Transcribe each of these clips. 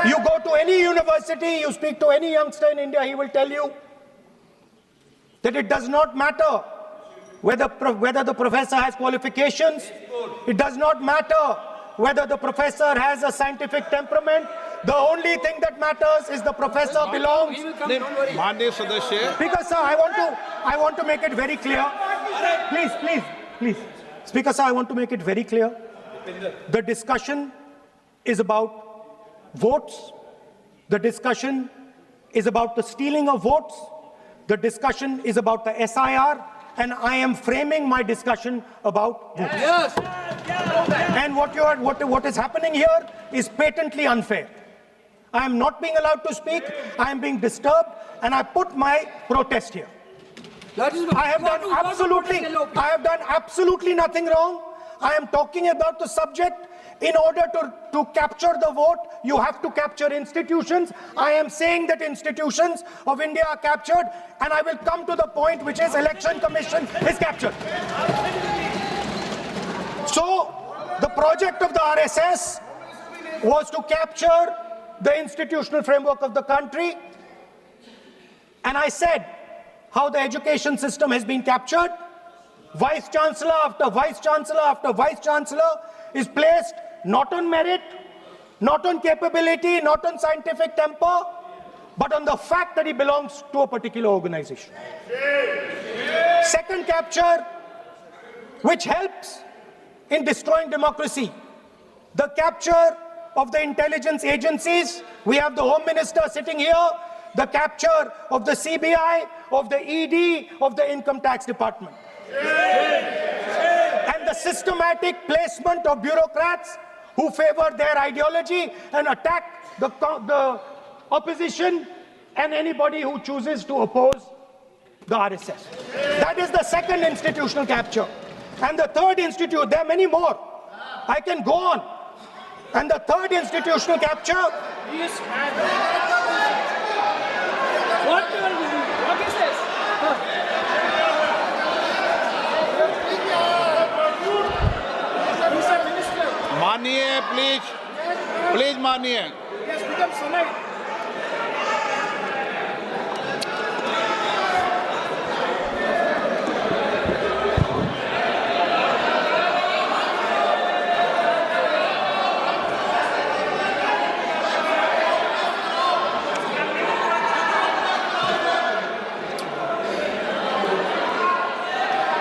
You go to any university, you speak to any youngster in India, he will tell you that it does not matter whether the professor has qualifications. It does not matter whether the professor has a scientific temperament. The only thing that matters is the professor belongs. Speaker sir, I want to make it very clear. Please. Speaker sir, I want to make it very clear. The discussion is about votes. The discussion is about the stealing of votes. The discussion is about the SIR. And I am framing my discussion about votes. Yes. And what is happening here is patently unfair. I am not being allowed to speak. I am being disturbed, and I put my protest here. I have done absolutely nothing wrong. I am talking about the subject. In order to capture the vote, you have to capture institutions. I am saying that institutions of India are captured, and I will come to the point, which is Election Commission is captured. So the project of the RSS was to capture the institutional framework of the country, and I said how the education system has been captured. Vice Chancellor after Vice Chancellor after Vice Chancellor is placed not on merit, not on capability, not on scientific temper, but on the fact that he belongs to a particular organization. Second capture, which helps in destroying democracy, the capture of the intelligence agencies. We have the Home Minister sitting here, the capture of the CBI, of the ED, of the Income Tax Department. And the systematic placement of bureaucrats who favor their ideology and attack the opposition and anybody who chooses to oppose the RSS. That is the second institutional capture. And the third there are many more. I can go on. And the third institutional capture. What is this? मानिए please मानिए.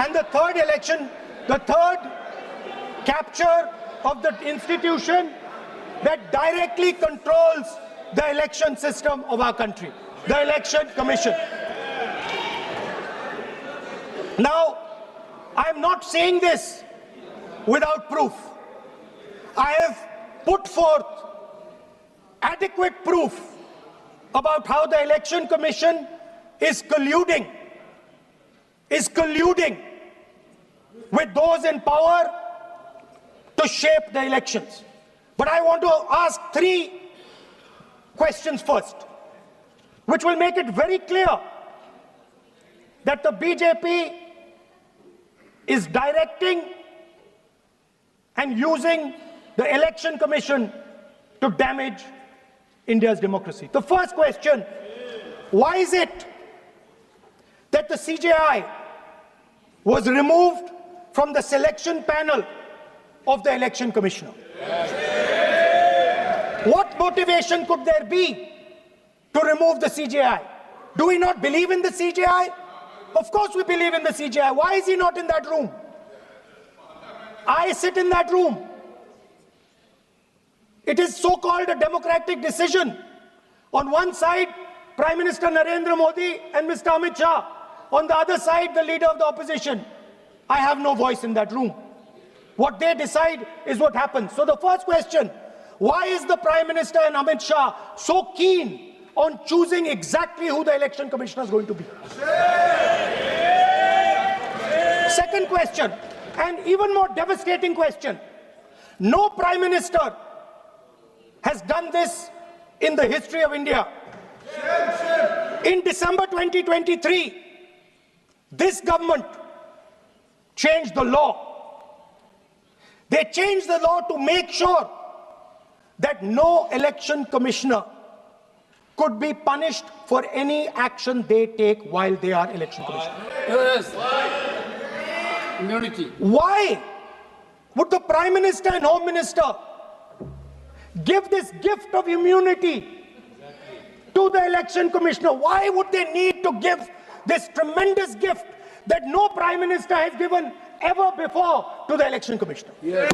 And the third capture of the institution that directly controls the election system of our country, the Election Commission. Now, I'm not saying this without proof. I have put forth adequate proof about how the Election Commission is colluding with those in power to shape the elections. But I want to ask three questions first, which will make it very clear that the BJP is directing and using the Election Commission to damage India's democracy. The first question, why is it that the CJI was removed from the selection panel of the Election Commissioner? What motivation could there be to remove the CJI? Do we not believe in the CJI? Of course we believe in the CJI. Why is he not in that room? I sit in that room. It is so-called a democratic decision. On one side, Prime Minister Narendra Modi and Mr. Amit Shah. On the other side, the leader of the opposition. I have no voice in that room. What they decide is what happens. So the first question, why is the Prime Minister and Amit Shah so keen on choosing exactly who the Election Commissioner is going to be? Second question, and even more devastating question, no Prime Minister has done this in the history of India. In December 2023, this government changed the law. They changed the law to make sure that no election commissioner could be punished for any action they take while they are election commissioner. Yes. Immunity. Why would the Prime Minister and Home Minister give this gift of immunity to the election commissioner? Why would they need to give this tremendous gift that no Prime Minister has given ever before to the election commissioner? Yes.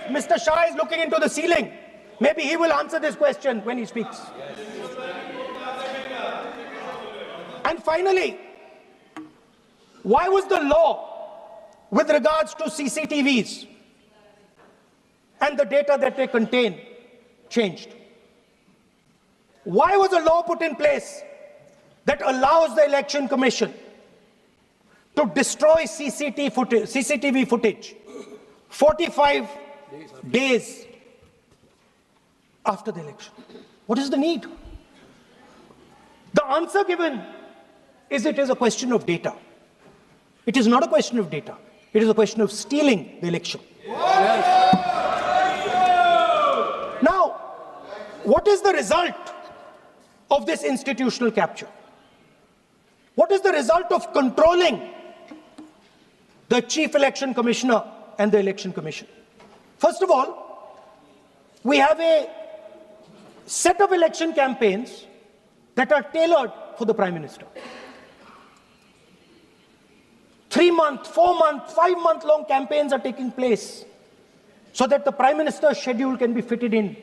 Mr. Shah is looking into the ceiling. Maybe he will answer this question when he speaks. And finally, why was the law with regards to CCTVs and the data that they contain changed? Why was a law put in place that allows the Election Commission to destroy CCTV footage 45 days after the election? What is the need? The answer given is it is a question of data. It is not a question of data. It is a question of stealing the election. Now, what is the result of this institutional capture? What is the result of controlling the Chief Election Commissioner and the Election Commission? First of all, we have a set of election campaigns that are tailored for the Prime Minister. 3-month, 4-month, 5-month long campaigns are taking place so that the Prime Minister's schedule can be fitted in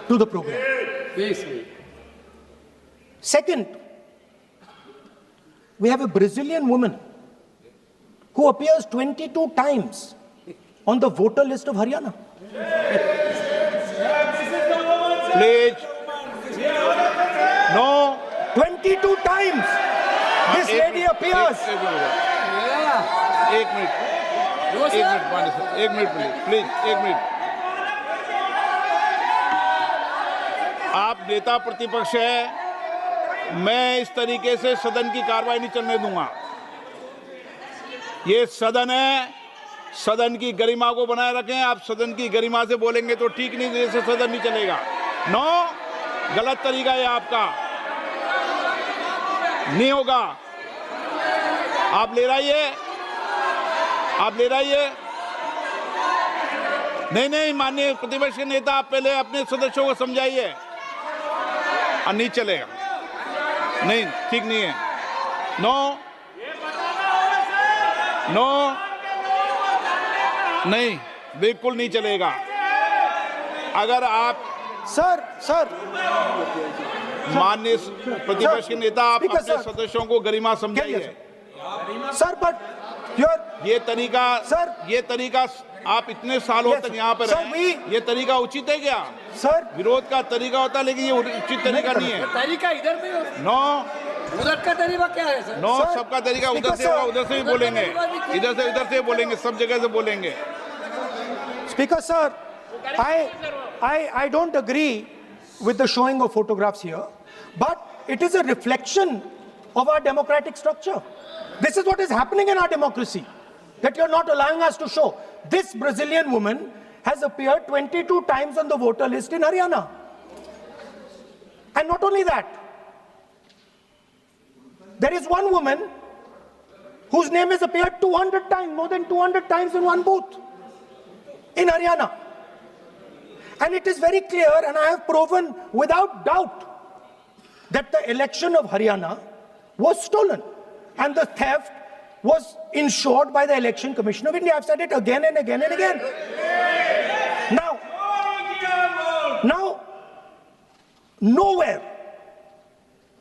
to the program. Second, we have a Brazilian woman who appears 22 times on the voter list of Haryana. Please. No. 22 times this lady appears. एक minute please एक minute. आप नेता प्रतिपक्ष है, मैं इस तरीके से सदन की कार्रवाई नहीं चलने दूंगा. ये सदन है, सदन की गरिमा को बनाए रखें. आप सदन की गरिमा से बोलेंगे तो ठीक नहीं, जैसे सदन नहीं चलेगा. नो, गलत तरीका है आपका, नहीं होगा. आप ले रहिए, आप ले रहिए. नहीं, माननीय प्रतिपक्ष के नेता, आप पहले अपने सदस्यों को समझाइए. नहीं चलेगा, नहीं, ठीक नहीं है. नो, नहीं, बिल्कुल नहीं चलेगा. अगर आप सर माननीय प्रतिपक्ष के नेता, आप अपने सदस्यों को गरिमा समझाइए. सर, बट ये तरीका आप इतने सालों तक यहाँ पर हैं, ये तरीका उचित है क्या? सर, विरोध का तरीका होता है, लेकिन ये उचित तरीका नहीं है. तरीका इधर भी हो. नो, उधर का तरीका क्या है सर? नो, सबका तरीका उधर से होगा, उधर से भी बोलेंगे, इधर से बोलेंगे, सब जगह से बोलेंगे. Speaker sir, I don't agree with the showing of photographs here, but it is a reflection of our democratic structure. This is what is happening in our democracy, that you're not allowing us to show. This Brazilian woman has appeared 22 times on the voter list in Haryana. And not only that, there is one woman whose name has appeared 200 times, more than 200 times in one booth in Haryana. And it is very clear, and I have proven without doubt, that the election of Haryana was stolen and the theft was ensured by the Election Commission of India. I've said it again and again and again. Now, nowhere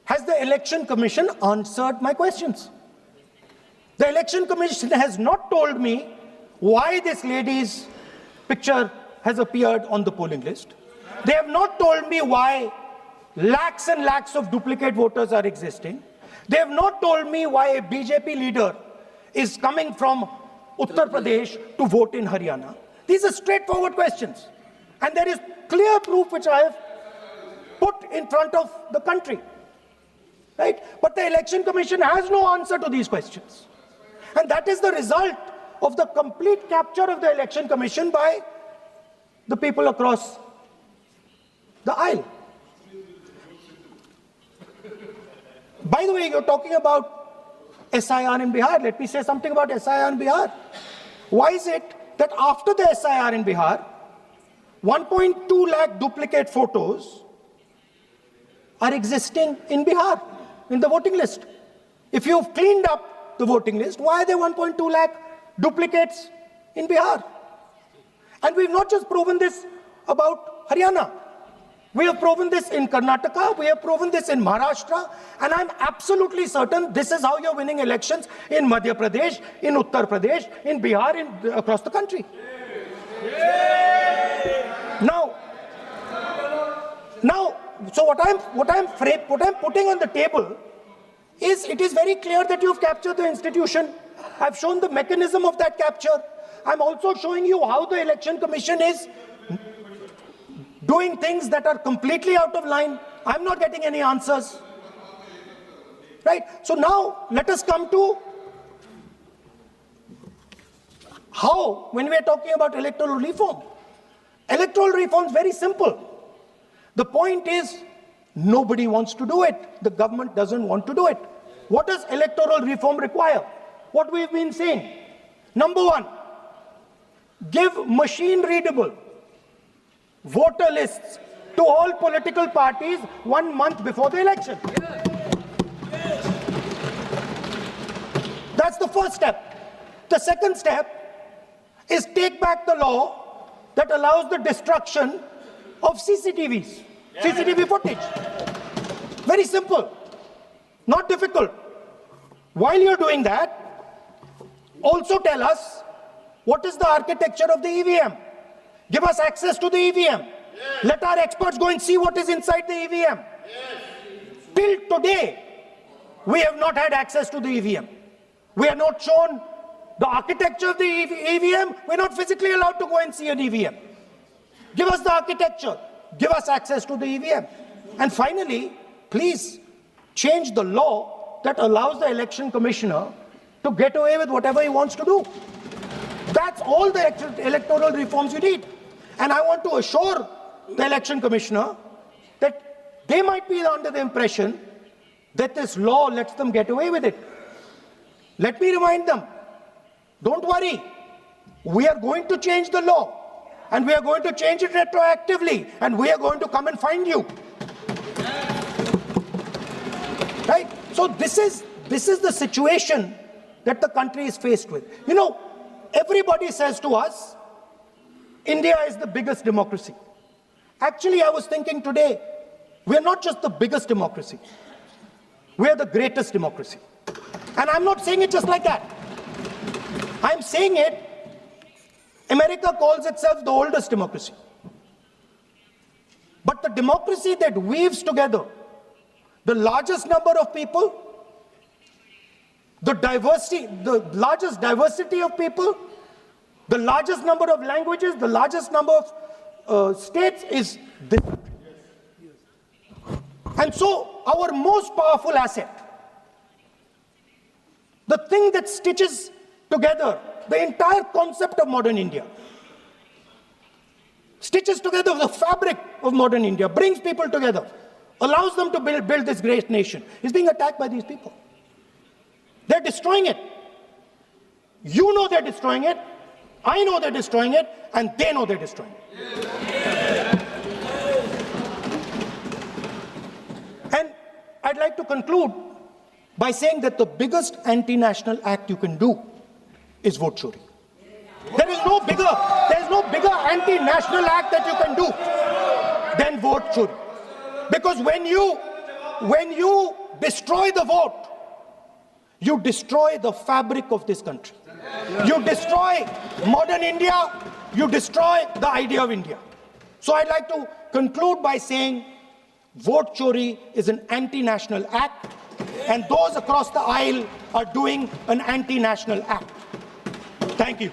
has the Election Commission answered my questions. The Election Commission has not told me why this lady's picture has appeared on the polling list. They have not told me why lakhs and lakhs of duplicate voters are existing. They have not told me why a BJP leader is coming from Uttar Pradesh to vote in Haryana. These are straightforward questions. And there is clear proof which I have put in front of the country. Right? But the Election Commission has no answer to these questions. And that is the result of the complete capture of the Election Commission by the people across the aisle. By the way, you're talking about SIR in Bihar. Let me say something about SIR in Bihar. Why is it that after the SIR in Bihar, 1.2 lakh duplicate photos are existing in Bihar, in the voting list? If you've cleaned up the voting list, why are there 1.2 lakh duplicates in Bihar? And we've not just proven this about Haryana. We have proven this in Karnataka, we have proven this in Maharashtra, and I'm absolutely certain this is how you're winning elections in Madhya Pradesh, in Uttar Pradesh, in Bihar, across the country. Now, so what I'm putting on the table is, it is very clear that you've captured the institution. I've shown the mechanism of that capture. I'm also showing you how the Election Commission is doing things that are completely out of line. I'm not getting any answers. Right? So now let us come to how, when we are talking about electoral reform. Electoral reform is very simple. The point is, nobody wants to do it. The government doesn't want to do it. What does electoral reform require? What we've been saying. Number one, give machine-readable voter lists to all political parties 1 month before the election. That's the first step. The second step is take back the law that allows the destruction of CCTVs, CCTV footage. Very simple, not difficult. While you're doing that, also tell us what is the architecture of the EVM. Give us access to the EVM. Let our experts go and see what is inside the EVM. Till today, we have not had access to the EVM. We are not shown the architecture of the EVM. We're not physically allowed to go and see an EVM. Give us the architecture. Give us access to the EVM. And finally, please change the law that allows the election commissioner to get away with whatever he wants to do. That's all the electoral reforms you need. And I want to assure the election commissioner that they might be under the impression that this law lets them get away with it. Let me remind them, don't worry, we are going to change the law, and we are going to change it retroactively, and we are going to come and find you. Right? So this is the situation that the country is faced with. You know, everybody says to us, India is the biggest democracy. Actually, I was thinking today, we're not just the biggest democracy, we're the greatest democracy. And I'm not saying it just like that. I'm saying it, America calls itself the oldest democracy. But the democracy that weaves together the largest number of people, the largest diversity of people, the largest number of languages, the largest number of states is this. And so our most powerful asset, the thing that stitches together the entire concept of modern India, stitches together the fabric of modern India, brings people together, allows them to build this great nation, is being attacked by these people. They're destroying it. You know they're destroying it. I know they're destroying it, and they know they're destroying it. And I'd like to conclude by saying that the biggest anti-national act you can do is vote Chori. There is no bigger anti-national act that you can do than vote Chori. Because when you destroy the vote, you destroy the fabric of this country. You destroy modern India, you destroy the idea of India. So I'd like to conclude by saying vote Chori is an anti-national act, and those across the aisle are doing an anti-national act. Thank you.